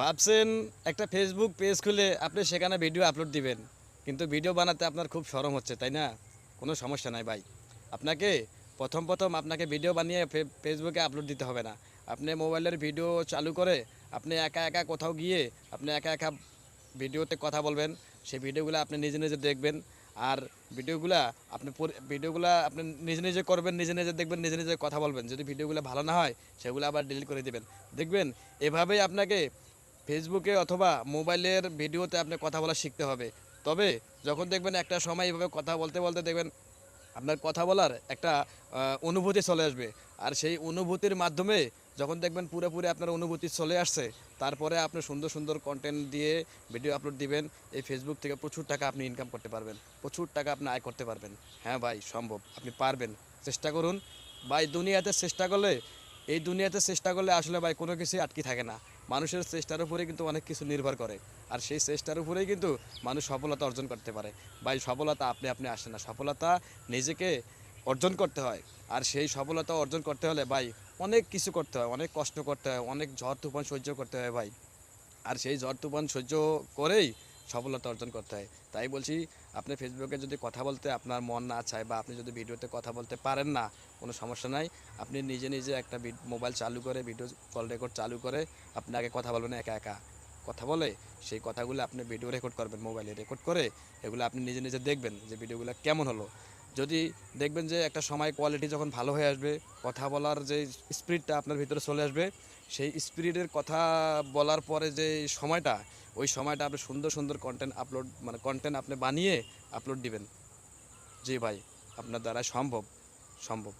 ভাবছেন একটা Facebook page খুলে আপনি সেখানে ভিডিও আপলোড দিবেন, কিন্তু ভিডিও বানাতে আপনার খুব শরম হচ্ছে, তাই না? কোনো সমস্যা নাই ভাই। আপনাকে প্রথম আপনাকে ভিডিও বানিয়ে ফেসবুকে আপলোড দিতে হবে না। আপনি মোবাইলের ভিডিও চালু করে আপনি একা একা কোথাও গিয়ে আপনি একা একা ভিডিওতে কথা বলবেন। সেই ভিডিওগুলো আপনি নিজে নিজে দেখবেন। আর ভিডিওগুলো আপনি নিজে নিজে করবেন, নিজে নিজে দেখবেন, নিজে নিজে কথা বলবেন। যদি ভিডিওগুলো ভালো না হয় সেগুলো আবার ডিলিট করে দিবেন। দেখবেন এভাবেই আপনাকে ফেসবুকে অথবা মোবাইলের ভিডিওতে আপনি কথা বলা শিখতে হবে। তবে যখন দেখবেন একটা সময় এভাবে কথা বলতে বলতে দেখবেন আপনার কথা বলার একটা অনুভূতি চলে আসবে। আর সেই অনুভূতির মাধ্যমে যখন দেখবেন পুরোপুরি আপনার অনুভূতি চলে আসছে, তারপরে আপনি সুন্দর সুন্দর কন্টেন্ট দিয়ে ভিডিও আপলোড দিবেন। এই ফেসবুক থেকে প্রচুর টাকা আপনি ইনকাম করতে পারবেন, প্রচুর টাকা আপনি আয় করতে পারবেন। হ্যাঁ ভাই, সম্ভব, আপনি পারবেন। চেষ্টা করুন ভাই। এই দুনিয়াতে চেষ্টা করলে আসলে ভাই কোনো কিছুই আটকে থাকে না। মানুষের চেষ্টার উপরে কিন্তু অনেক কিছু নির্ভর করে। আর সেই চেষ্টার উপরেই কিন্তু মানুষ সফলতা অর্জন করতে পারে। ভাই, সফলতা আপনি আপনি আসে না, সফলতা নিজেকে অর্জন করতে হয়। আর সেই সফলতা অর্জন করতে হলে ভাই অনেক কিছু করতে হয়, অনেক কষ্ট করতে হয়, অনেক ঝড় তুফান সহ্য করতে হয় ভাই। আর সেই ঝড় তুফান সহ্য করেই সফলতা অর্জন করতে হয়। তাই বলছি, আপনি ফেসবুকে যদি কথা বলতে আপনার মন না চায় বা আপনি যদি ভিডিওতে কথা বলতে পারেন না, কোনো সমস্যা নাই। আপনি নিজে নিজে একটা মোবাইল চালু করে ভিডিও কল রেকর্ড চালু করে আপনি আগে কথা বলবেন, একা একা কথা বলে সেই কথাগুলো আপনি ভিডিও রেকর্ড করবেন, মোবাইলে রেকর্ড করে এগুলো আপনি নিজে নিজে দেখবেন যে ভিডিওগুলো কেমন হলো। যদি দেখবেন যে একটা সময় কোয়ালিটি যখন ভালো হয়ে আসবে, কথা বলার যে স্পিডটা আপনার ভিতরে চলে আসবে, সেই স্পিরিটের কথা বলার পরে যে সময়টা, ওই সময়টা আপনি সুন্দর সুন্দর কন্টেন্ট আপনি বানিয়ে আপলোড দিবেন। জি ভাই, আপনার দ্বারা সম্ভব। সম্ভব।